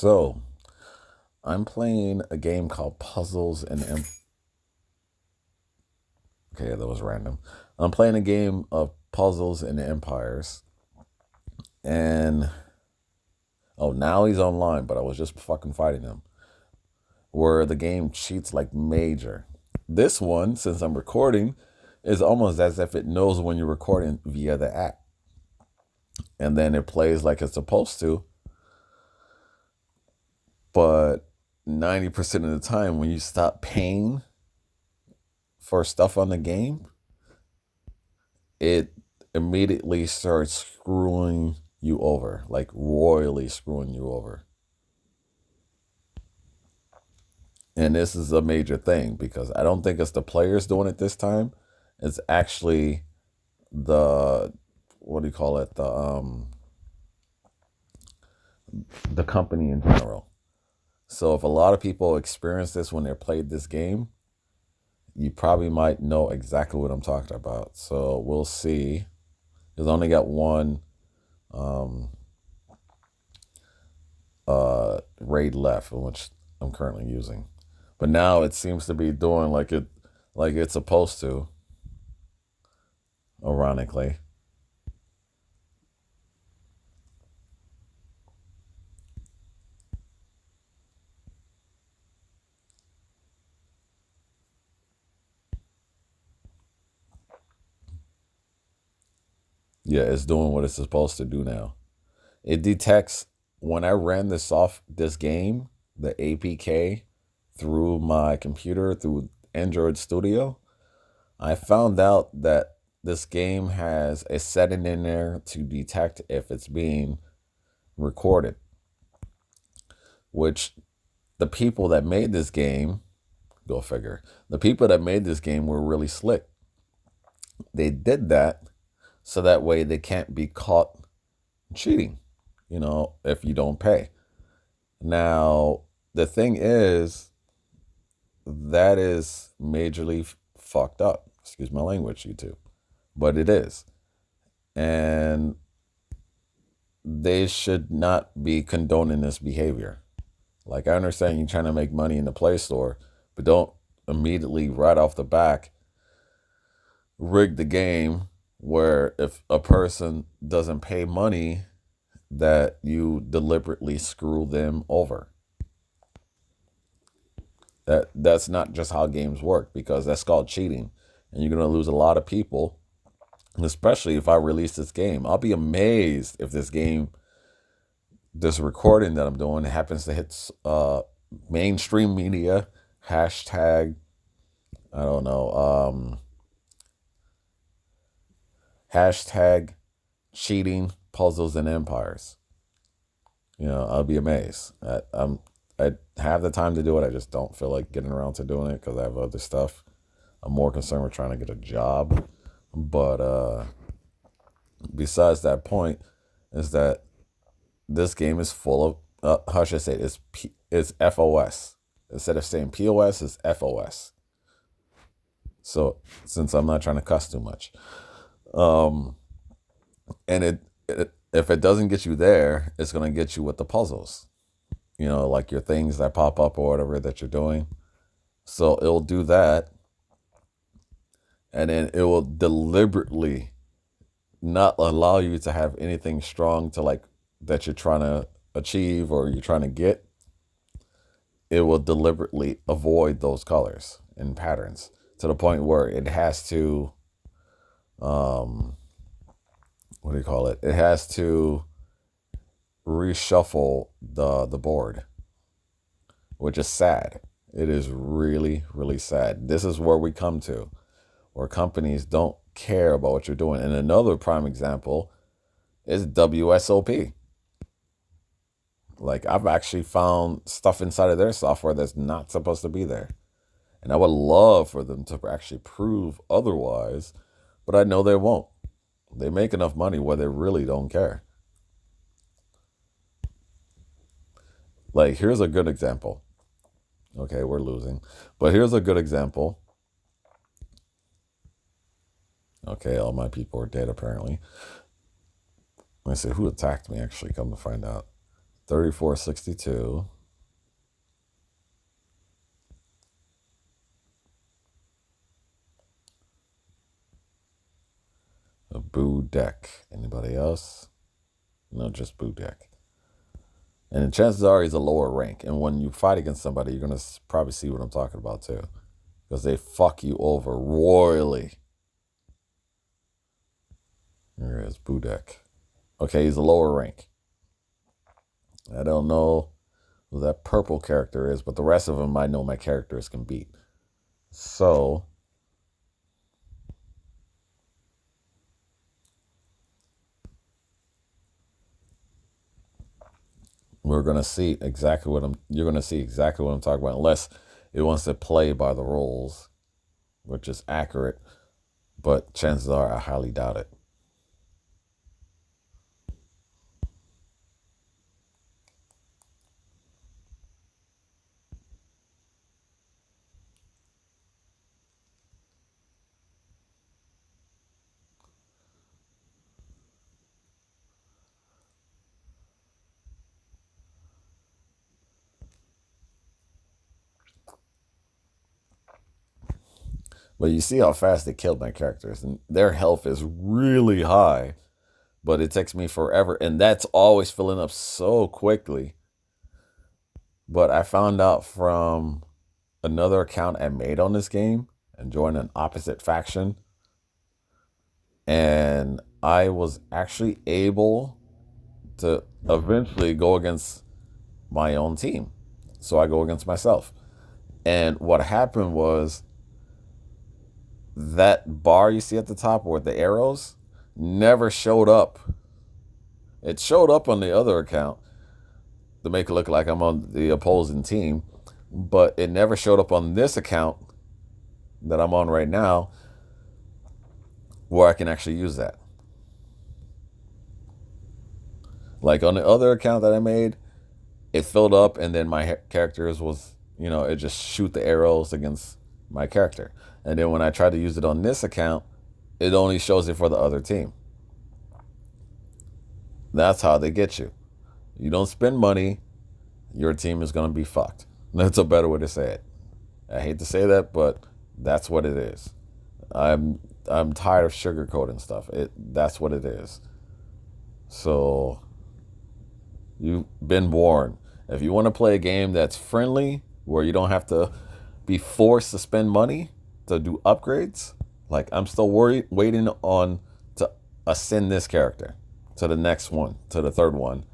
So, I'm playing a game called Puzzles and Okay, that was random. I'm playing a game of Puzzles and Empires, and now he's online, but I was just fucking fighting him. Where the game cheats like major. This one, since I'm recording, is almost as if it knows when you're recording via the app, and then it plays like it's supposed to. But 90% of the time, when you stop paying for stuff on the game, it immediately starts screwing you over, like royally screwing you over. And this is a major thing because I don't think it's the players doing it this time. It's actually the what do you call it? The company in general. So if a lot of people experience this when they played this game, you probably might know exactly what I'm talking about. So we'll see. There's only got one um, raid left, which I'm currently using. But now it seems to be doing like it's supposed to, ironically. Yeah, it's doing what it's supposed to do now. It detects when I ran this game, the APK through my computer through Android Studio. I found out that this game has a setting in there to detect if it's being recorded, which the people that made this game, go figure, the people that made this game were really slick. They did that so that way they can't be caught cheating, if you don't pay. Now, the thing is, that is majorly fucked up. Excuse my language, YouTube. But it is. And they should not be condoning this behavior. Like, I understand you're trying to make money in the Play Store, but don't immediately, right off the back, rig the game where if a person doesn't pay money, that you deliberately screw them over. That's not just how games work, because that's called cheating, and you're gonna lose a lot of people. Especially if I release this game, I'll be amazed if this recording that I'm doing happens to hit mainstream media hashtag. I don't know. Hashtag cheating puzzles and empires. I'll be amazed. I have the time to do it. I just don't feel like getting around to doing it because I have other stuff. I'm more concerned with trying to get a job. But besides that point, is that this game is full of how should I say it? It's FOS. Instead of saying POS, it's FOS. So since I'm not trying to cuss too much, um, and if it doesn't get you there, it's gonna get you with the puzzles. Like your things that pop up or whatever that you're doing. So it'll do that, and then it will deliberately not allow you to have anything strong to like that you're trying to achieve or you're trying to get. It will deliberately avoid those colors and patterns to the point where it has to um what do you call it? It has to reshuffle the board, which is sad. It is really, really sad. This is where we come to, where companies don't care about what you're doing. And another prime example is WSOP. Like, I've actually found stuff inside of their software that's not supposed to be there. And I would love for them to actually prove otherwise, but I know they won't. They make enough money where they really don't care. Like, here's a good example. Okay, we're losing. But here's a good example. Okay, all my people are dead apparently. Let me see who attacked me, actually, come to find out. 3462. A boo deck. Anybody else? No, just boo deck. And the chances are he's a lower rank. And when you fight against somebody, you're going to probably see what I'm talking about too. Because they fuck you over royally. Here it is, boo deck. Okay, he's a lower rank. I don't know who that purple character is, but the rest of them I know my characters can beat. So we're gonna see exactly what you're gonna see exactly what I'm talking about, unless it wants to play by the rules, which is accurate, but chances are I highly doubt it. But you see how fast they killed my characters, and their health is really high, but it takes me forever, and that's always filling up so quickly. But I found out from another account I made on this game and joined an opposite faction, and I was actually able to eventually go against my own team. So I go against myself. And what happened was that bar you see at the top with the arrows never showed up. It showed up on the other account to make it look like I'm on the opposing team, but it never showed up on this account that I'm on right now where I can actually use that. Like on the other account that I made, it filled up and then my characters was, it just shoot the arrows against my character. And then when I try to use it on this account, it only shows it for the other team. That's how they get you. You don't spend money, your team is going to be fucked. That's a better way to say it. I hate to say that, but that's what it is. I'm tired of sugarcoating stuff. That's what it is. So you've been warned. If you want to play a game that's friendly, where you don't have to be forced to spend money to do upgrades, like I'm still waiting on to ascend this character to the next one, to the third one.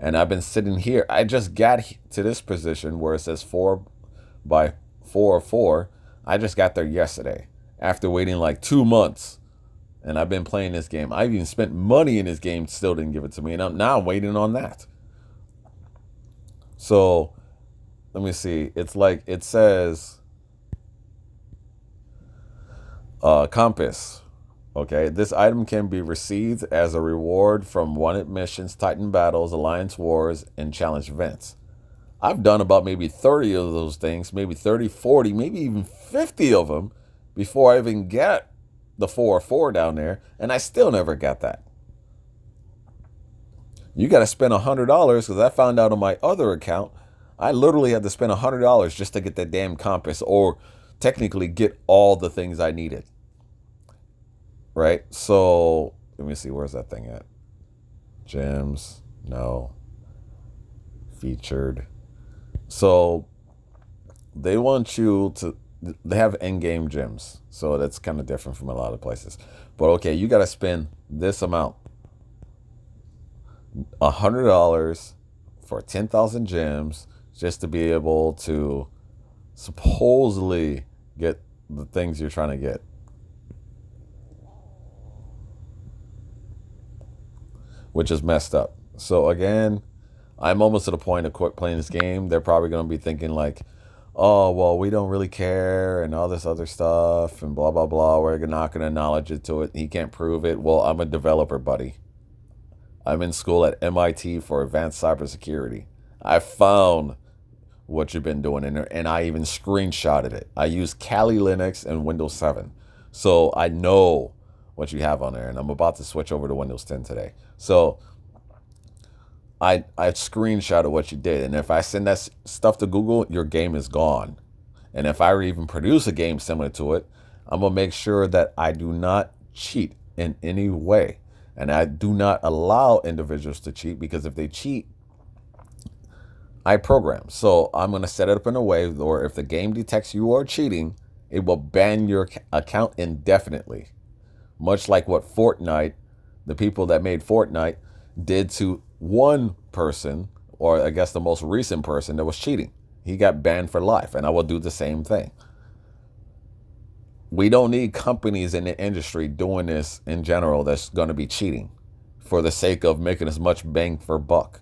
And I've been sitting here. I just got to this position where it says 4 by 4 or 4. I just got there yesterday after waiting like 2 months. And I've been playing this game. I've even spent money in this game, still didn't give it to me. And now I'm waiting on that. So let me see. It's like it says compass. Okay, this item can be received as a reward from wanted missions, Titan battles, alliance wars, and challenge events. I've done about maybe 30 of those things, maybe 30, 40, maybe even 50 of them before I even get the 404 down there, and I still never got that. You got to spend $100 because I found out on my other account, I literally had to spend $100 just to get that damn compass, or technically get all the things I needed. Right? So let me see, where's that thing at? Gems, no. Featured. So they want you to, they have in-game gems, so that's kind of different from a lot of places. But okay, you got to spend this amount, $100 for 10,000 gems, just to be able to supposedly get the things you're trying to get. Which is messed up. So again, I'm almost to the point of quit playing this game. They're probably going to be thinking like, oh, well, we don't really care and all this other stuff and blah, blah, blah. We're not going to acknowledge it to it. He can't prove it. Well, I'm a developer, buddy. I'm in school at MIT for advanced cybersecurity. I found what you've been doing in there, and I even screenshotted it. I use Kali Linux and Windows 7. So I know what you have on there, and I'm about to switch over to Windows 10 today. So I screenshot of what you did, and if I send that stuff to Google, your game is gone. And if I even produce a game similar to it, I'm gonna make sure that I do not cheat in any way, and I do not allow individuals to cheat, because if they cheat, I program. So I'm gonna set it up in a way where if the game detects you are cheating, it will ban your account indefinitely. Much like what Fortnite, the people that made Fortnite, did to one person, or I guess the most recent person that was cheating. He got banned for life, and I will do the same thing. We don't need companies in the industry doing this in general that's going to be cheating for the sake of making as much bang for buck.